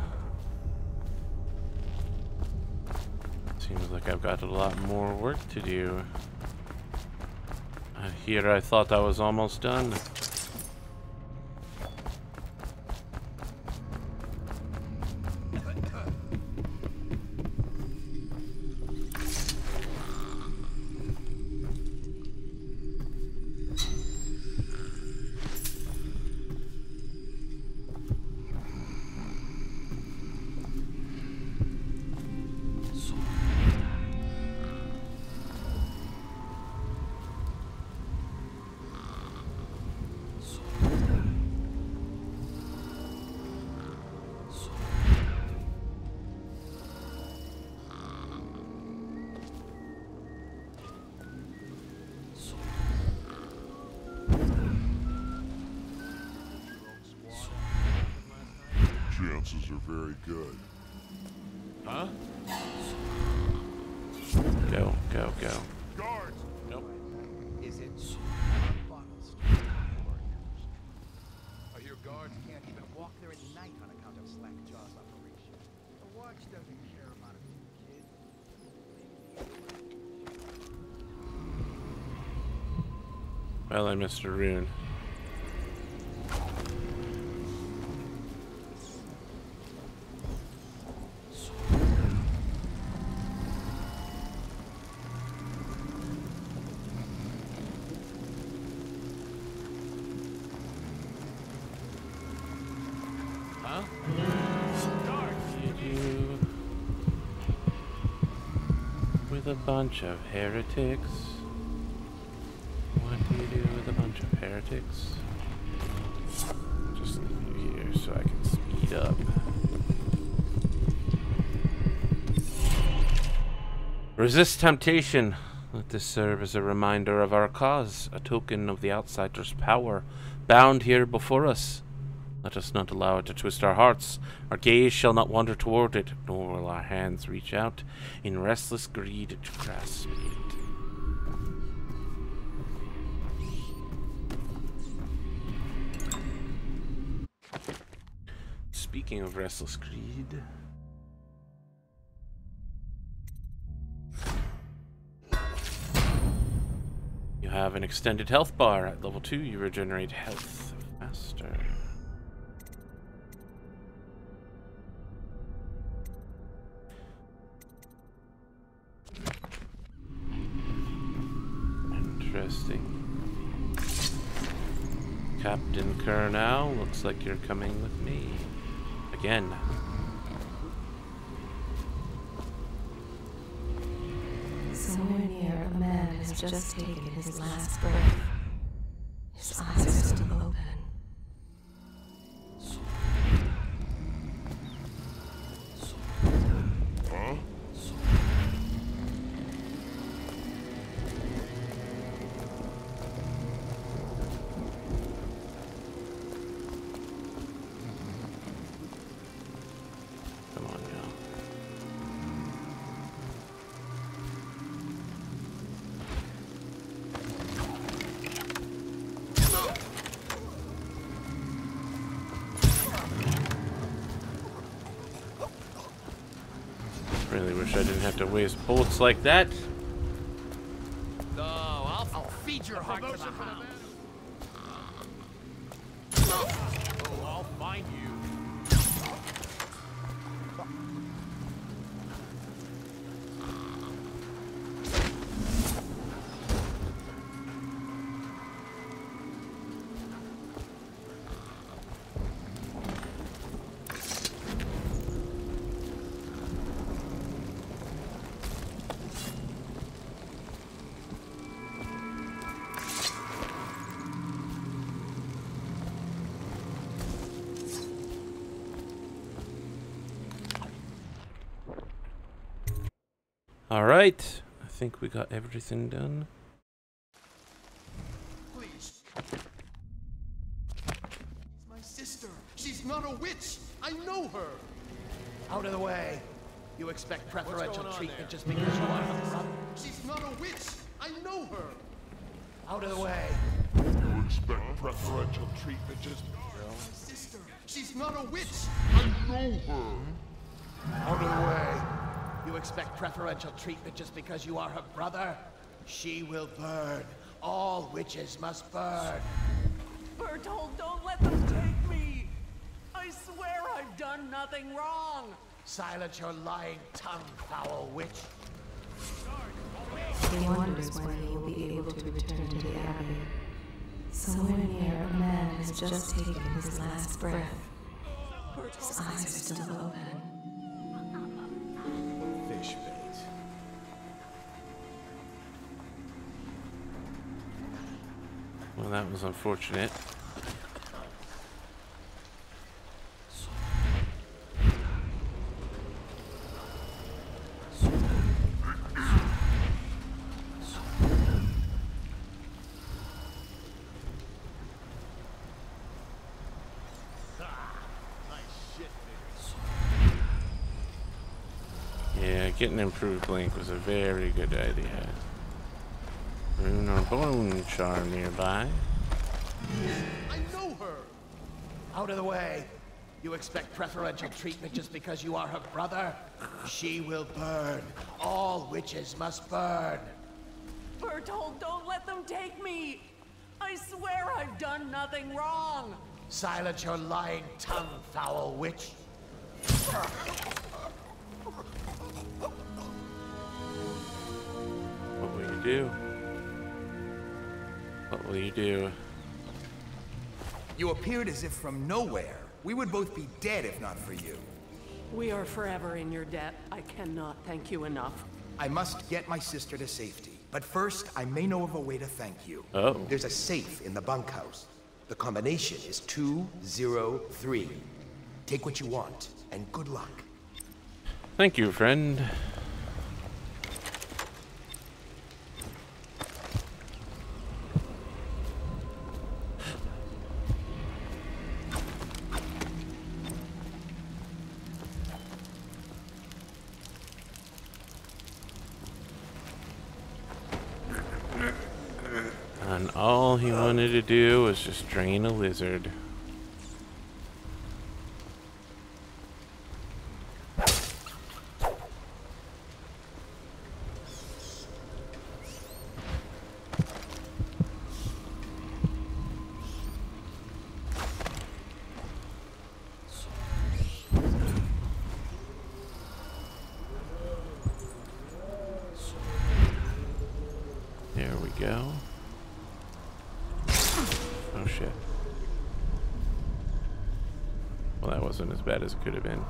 Seems like I've got a lot more work to do. Here I thought I was almost done. Chances are very good. Huh? Go, go, go. Guards! Nope. Is it? I hear guards. Can't even walk there at night on account of slack jaws operation. The watch doesn't care about it, kid. Well, I missed a rune. Huh? You with a bunch of heretics. What do you do with a bunch of heretics? Just leave you here so I can speed up. Resist temptation. Let this serve as a reminder of our cause, a token of the outsider's power, bound here before us. Let us not allow it to twist our hearts. Our gaze shall not wander toward it, nor will our hands reach out in restless greed to grasp it. Speaking of restless greed, you have an extended health bar. At level 2, you regenerate health faster. Interesting. Captain Colonel, looks like you're coming with me. Again. Somewhere near, a man has just taken his last breath. His eyes are still open. Huh? Come on now. Really wish I didn't have to waste bullets like that. I'll feed your heart to the hounds. Oh, I'll find you. All right, I think we got everything done. Please. It's my sister. She's not a witch. I know her. Out of the way. You expect preferential going on treatment there? just because you are her brother? She's not a witch. I know her. Out of the way. You expect preferential treatment just... My sister. She's not a witch. I know her. Out of the way. You expect preferential treatment just because you are her brother? She will burn. All witches must burn. Bertold, don't let them take me! I swear I've done nothing wrong! Silence your lying tongue, foul witch. He wonders when he will be able to return to the Abbey. Somewhere near, a man has just taken his last breath. His eyes are still open. Fish bait. Well, that was unfortunate. Yeah, getting improved link was a very good idea. Rune or bone charm nearby. I know her! Out of the way. You expect preferential treatment just because you are her brother? She will burn. All witches must burn. Bertold, don't let them take me! I swear I've done nothing wrong! Silence your lying tongue, foul witch. What will you do? What will you do? You appeared as if from nowhere. We would both be dead if not for you. We are forever in your debt. I cannot thank you enough. I must get my sister to safety. But first, I may know of a way to thank you. Oh. There's a safe in the bunkhouse. The combination is 203. Take what you want, and good luck. Thank you, friend. And all he wanted to do was just drain a lizard. There we go. Oh shit. Well, that wasn't as bad as it could have been.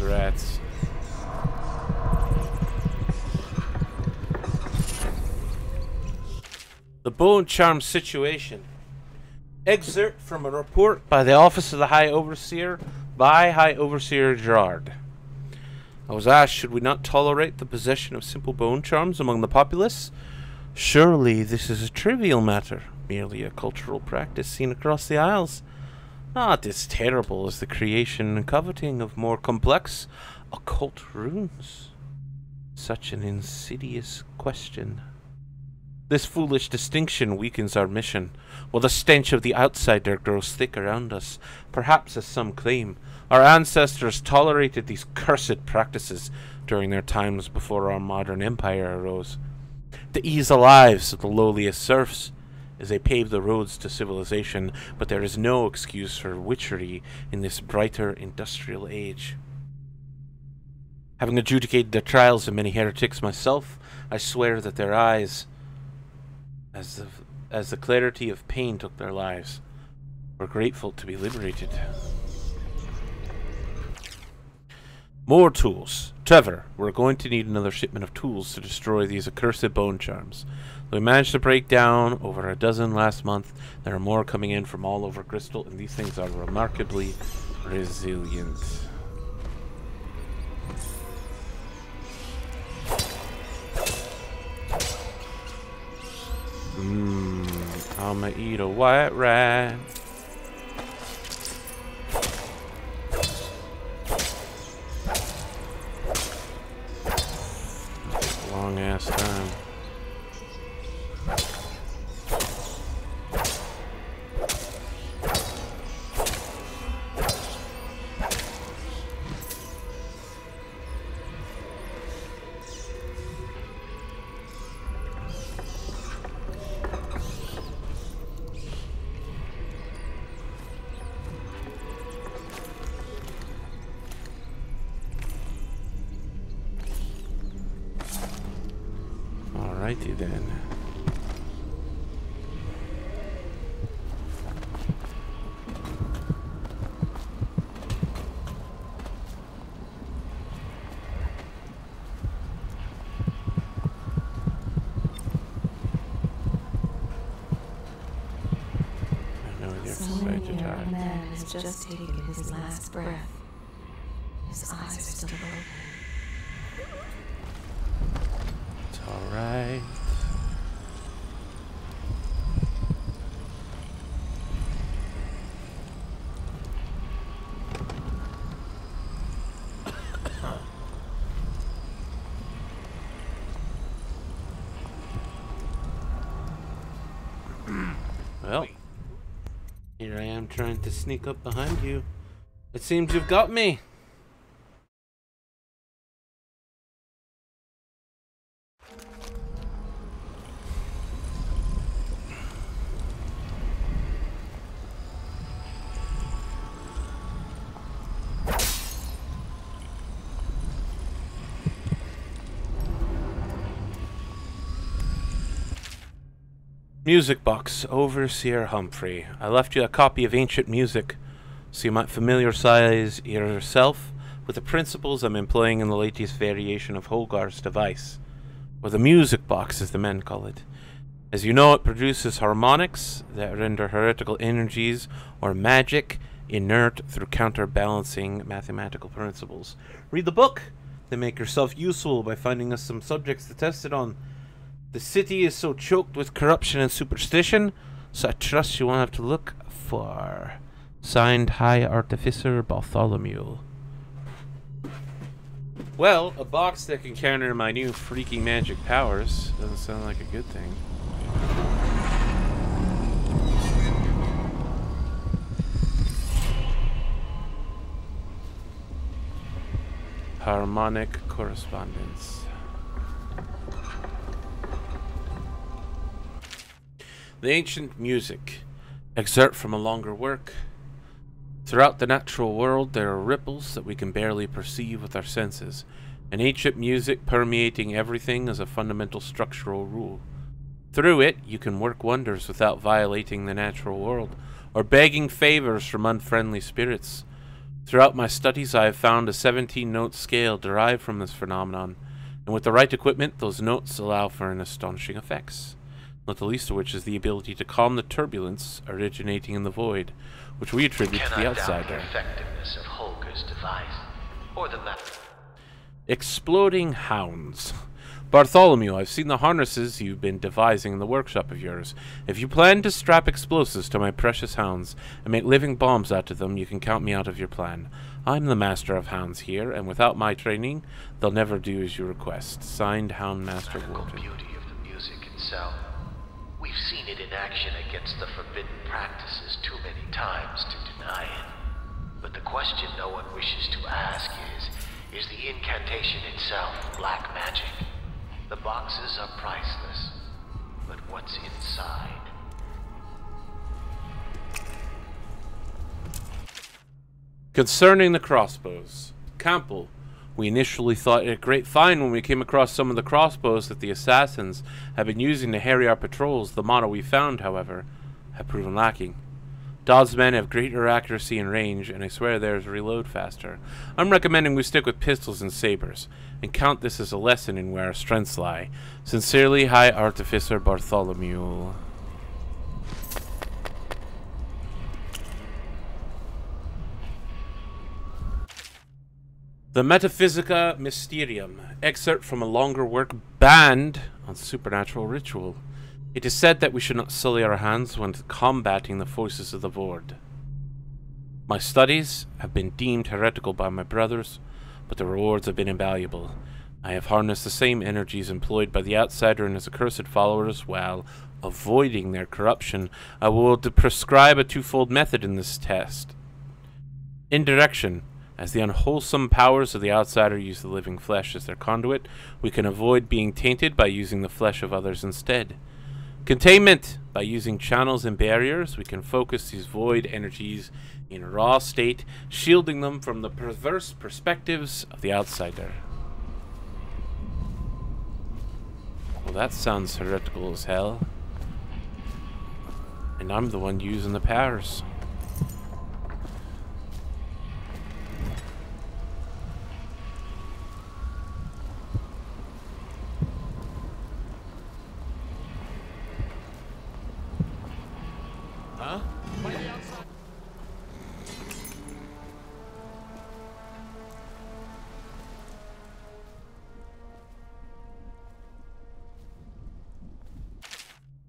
Rats. The bone charm situation. Excerpt from a report by the Office of the High Overseer by High Overseer Gerard. I was asked, should we not tolerate the possession of simple bone charms among the populace? Surely this is a trivial matter, merely a cultural practice seen across the Isles. Not as terrible as the creation and coveting of more complex occult runes. Such an insidious question. This foolish distinction weakens our mission, while the stench of the outsider grows thick around us. Perhaps, as some claim, our ancestors tolerated these cursed practices during their times before our modern empire arose, to ease the lives of the lowliest serfs, as they pave the roads to civilization. But there is no excuse for witchery in this brighter industrial age. Having adjudicated the trials of many heretics myself, I swear that their eyes, as the clarity of pain took their lives, were grateful to be liberated. More tools. Trevor, we're going to need another shipment of tools to destroy these accursed bone charms. We managed to break down over a dozen last month. There are more coming in from all over Crystal, and these things are remarkably resilient. I'ma eat a white rat. Long ass time. Alrighty then. A man has just taken his last breath. His eyes are still open. It's alright. Well, here I am trying to sneak up behind you. It seems you've got me. Music box, Overseer Humphrey. I left you a copy of ancient music, so you might familiarize yourself with the principles I'm employing in the latest variation of Holgar's device, or the music box as the men call it. As you know, it produces harmonics that render heretical energies or magic inert through counterbalancing mathematical principles. Read the book, then make yourself useful by finding us some subjects to test it on. The city is so choked with corruption and superstition, so I trust you won't have to look far. Signed, High Artificer Bartholomew. Well, a box that can counter my new freaky magic powers doesn't sound like a good thing. Harmonic correspondence. The ancient music. Excerpt from a longer work. Throughout the natural world there are ripples that we can barely perceive with our senses. And ancient music permeating everything is a fundamental structural rule. Through it, you can work wonders without violating the natural world, or begging favors from unfriendly spirits. Throughout my studies I have found a 17-note scale derived from this phenomenon, and with the right equipment those notes allow for an astonishing effects. Not the least of which is the ability to calm the turbulence originating in the void, which we attribute to the outsider. Effectiveness of Holger's device, or the method. Exploding hounds. Bartholomew, I've seen the harnesses you've been devising in the workshop of yours. If you plan to strap explosives to my precious hounds and make living bombs out of them, you can count me out of your plan. I'm the master of hounds here, and without my training, they'll never do as you request. Signed, Hound Master Warden. Beauty of the music itself. We've seen it in action against the forbidden practices too many times to deny it. But the question no one wishes to ask is the incantation itself black magic? The boxes are priceless, but what's inside? Concerning the crossbows. Campbell, we initially thought it a great find when we came across some of the crossbows that the assassins have been using to harry our patrols. The model we found, however, have proven lacking. Dodd's men have greater accuracy and range, and I swear theirs reload faster. I'm recommending we stick with pistols and sabers, and count this as a lesson in where our strengths lie. Sincerely, High Artificer Bartholomew. The Metaphysica Mysterium. Excerpt from a longer work, Banned on Supernatural Ritual. It is said that we should not sully our hands when combating the forces of the Void. My studies have been deemed heretical by my brothers, but the rewards have been invaluable. I have harnessed the same energies employed by the outsider and his accursed followers while avoiding their corruption. I will prescribe a twofold method in this test. Indirection. As the unwholesome powers of the outsider use the living flesh as their conduit, we can avoid being tainted by using the flesh of others instead. Containment. By using channels and barriers, we can focus these void energies in a raw state, shielding them from the perverse perspectives of the outsider. Well, that sounds heretical as hell. And I'm the one using the powers. Huh?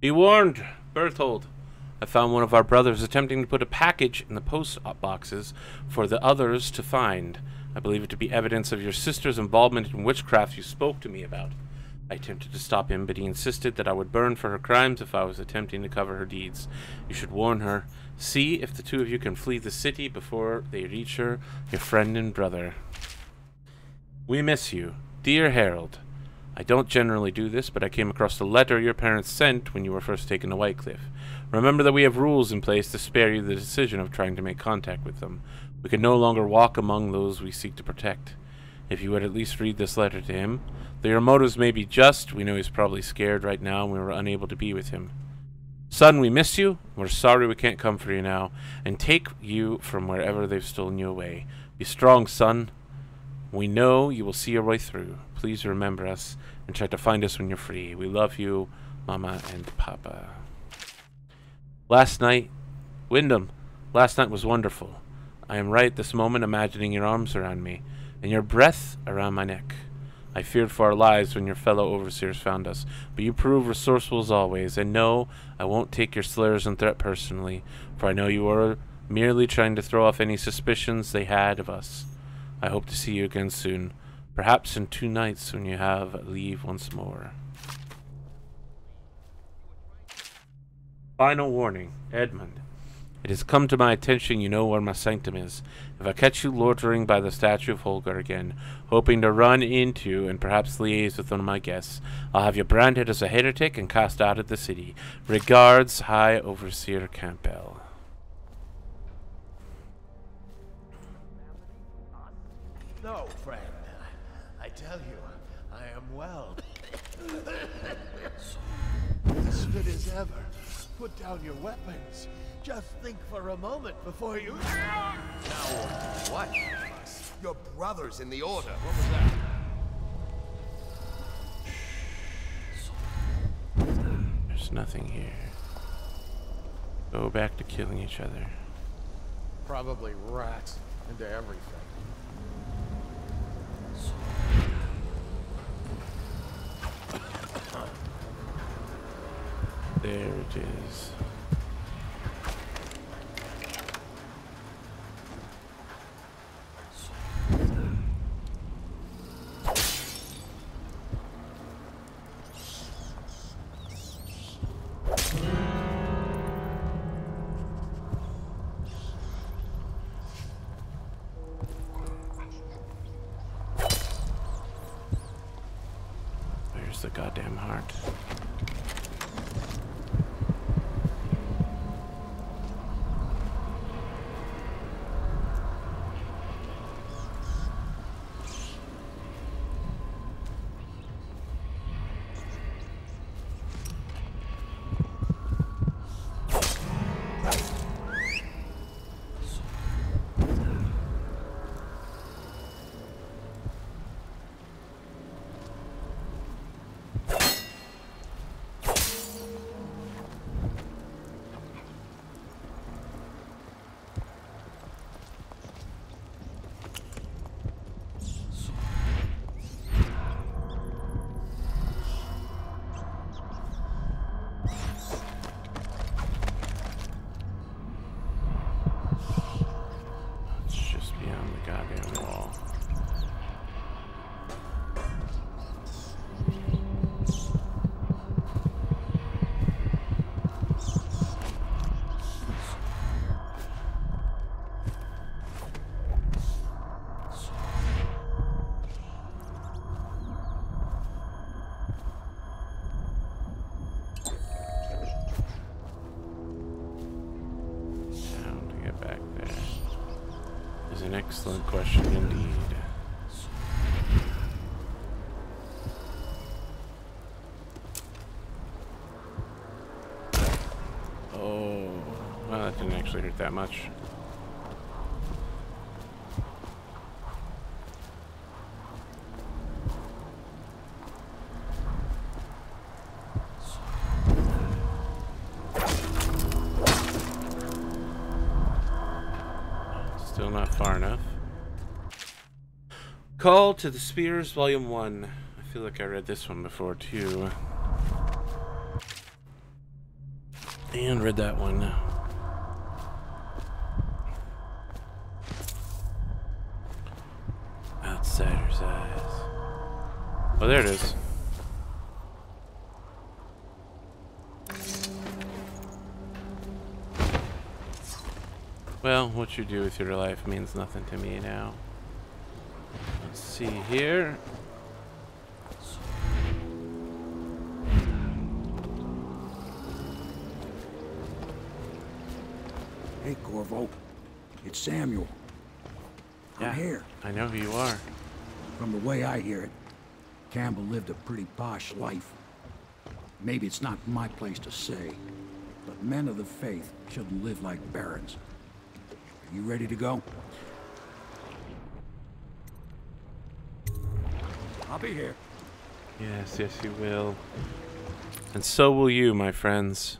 Be warned, Berthold. I found one of our brothers attempting to put a package in the post boxes for the others to find. I believe it to be evidence of your sister's involvement in witchcraft you spoke to me about. I attempted to stop him, but he insisted that I would burn for her crimes if I was attempting to cover her deeds. You should warn her. See if the two of you can flee the city before they reach her, your friend and brother. We miss you, dear Harold. I don't generally do this, but I came across the letter your parents sent when you were first taken to Whitecliff. Remember that we have rules in place to spare you the decision of trying to make contact with them. We can no longer walk among those we seek to protect. If you would at least read this letter to him, though your motives may be just, we know he's probably scared right now and we were unable to be with him. Son, we miss you. We're sorry we can't come for you now, and take you from wherever they've stolen you away. Be strong, son. We know you will see your way through. Please remember us and try to find us when you're free. We love you, Mama and Papa. Last night, Wyndham, last night was wonderful. I am right this moment imagining your arms around me and your breath around my neck. I feared for our lives when your fellow overseers found us, but you proved resourceful as always, and no, I won't take your slurs and threat personally, for I know you are merely trying to throw off any suspicions they had of us. I hope to see you again soon, perhaps in 2 nights when you have leave once more. Final warning, Edmund. It has come to my attention you know where my sanctum is. If I catch you loitering by the statue of Holgar again, hoping to run into and perhaps liaise with one of my guests, I'll have you branded as a heretic and cast out of the city. Regards, High Overseer Campbell. No, friend. I tell you, I am well. As good as ever. Put down your weapons. Just think for a moment before you... Now what? Your brothers in the Order. What was that? There's nothing here. Go back to killing each other. Probably rats into everything. There it is. Where's the goddamn heart? goddamn wall. Excellent question indeed. Oh, well, that didn't actually hurt that much. Still not far enough. Call to the Spears, Volume 1. I feel like I read this one before, too. And read that one. Outsider's Eyes. Oh, there it is. Well, what you do with your life means nothing to me now. Let's see here. Hey, Corvo. It's Samuel. Yeah, I'm here. I know who you are. From the way I hear it, Campbell lived a pretty posh life. Maybe it's not my place to say, but men of the faith shouldn't live like barons. Are you ready to go? I'll be here. Yes, yes, you will. And so will you, my friends.